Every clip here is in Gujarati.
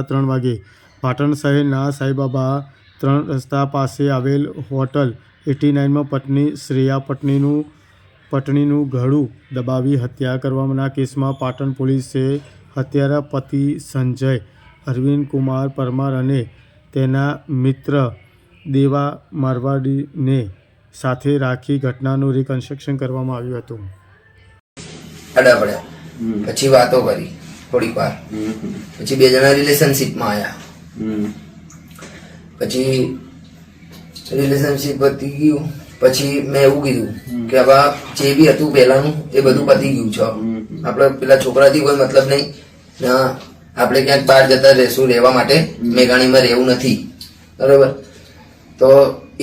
3 વાગે પાટણ શહેરના સાઈબાબા 3 રસ્તા પાસે આવેલ હોટલ 89માં પત્ની શ્રેયા પટણીનું ગળું દબાવી હત્યા કરવાના કેસમાં પાટણ પોલીસે હત્યારા પતિ સંજય અરવિંદકુમાર પરમાર અને તેના મિત્ર દેવા મારવાડીને સાથે રાખી ઘટનાનું રિકન્સ્ટ્રક્શન કરવામાં આવ્યું હતું. અડા પડ્યા, પછી વાતો કરી થોડીક વાર, પછી બે જણા રિલેશનશીપમાં આવ્યા, પછી રિલેશનશીપ પતી ગયું. પછી મેં એવું કીધું કે હવે જે બી હતું પહેલાનું એ બધું પતી ગયું છે, આપણે પેલા છોકરાથી કોઈ મતલબ નહીં ને આપણે ક્યાંક બહાર જતા રહેશું રહેવા માટે, મેઘાણીમાં રહેવું નથી, બરાબર. તો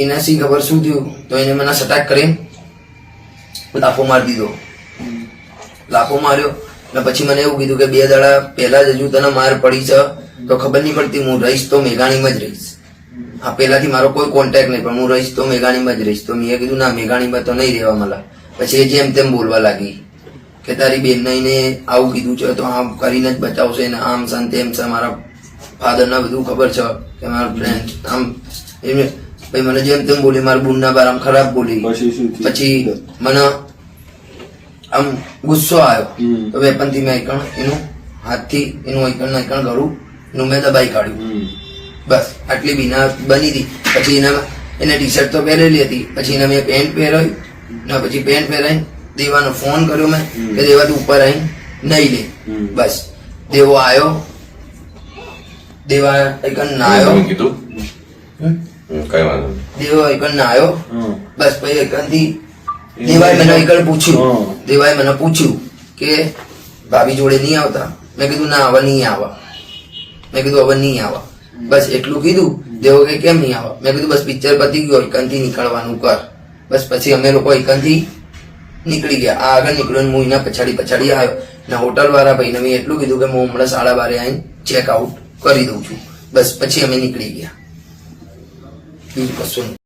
એને શી ખબર શું થયું, તો એને મને સટાક કરીને લાફો મારી દીધો. લાફો માર્યો ને પછી મને એવું કીધું કે 2 દાડા પહેલા જ હજુ તને માર પડી છે તો ખબર નહીં પડતી, હું રહીશ તો મેઘાણીમાં જ રહીશ. હા, પહેલાથી મારો કોઈ કોન્ટેક્ટ નહીં, પણ હું રહીશ તો મેઘાણીમાં જ રહીશ. તો મેં કીધું ના, મેઘાણીમાં તો નહીં રહેવા મળે. પછી એ જેમ તેમ બોલવા લાગી કે તારી બેનને આવું કીધું છે તો આમ કરીને જ બચાવશે ને આમ છે તેમ છે. મારા ફાધરને બધું ખબર છે કે મારા ફ્રેન્ડ આમ એમને પછી મને જેમ તેમ બોલી, મારા બુનના બારામાં ખરાબ બોલી. પછી મને આમ ગુસ્સો આવ્યો તો વેપનથી મેં એનું હાથથી એનું એકણ ગળું એનું મેં દબાઈ કાઢ્યું. બસ આટલી બીના બની હતી. પછી એને ટી શર્ટ તો પહેરેલી હતી, પછી એને મેં પેન્ટ પહેરાવ્યું ને પછી પેન્ટ પહેરાવી દેવાનો ફોન કર્યો મેં કે દેવા તું ઉપર આવીને નહીં લે. બસ દેવો આવ્યો, દેવા એકણ ના આવ્યો, દેવો એકણ ના આવ્યો. બસ પછી એકણથી દેવાએ મને પૂછ્યું કે ભાભી જોડે નહીં આવતા? મેં કીધું ના, હવે નહીં આવવા. હવે નહીં આવવા. બસ એટલું કીધું. દેવો કે કેમ નહીં આવવા? મેં કીધું બસ પિક્ચર પતી ગયો, એકનથી નીકળવાનું કર. બસ પછી અમે લોકો એકનથી નીકળી ગયા. આ આગળ નીકળ્યો, હું એના પછાડી આવ્યો ને હોટલ વાળા ભાઈને મેં એટલું કીધું કે હું હમણાં 12:30 આવીને ચેક આઉટ કરી દઉં છું. બસ પછી અમે નીકળી ગયા, બીજું કશું નહીં.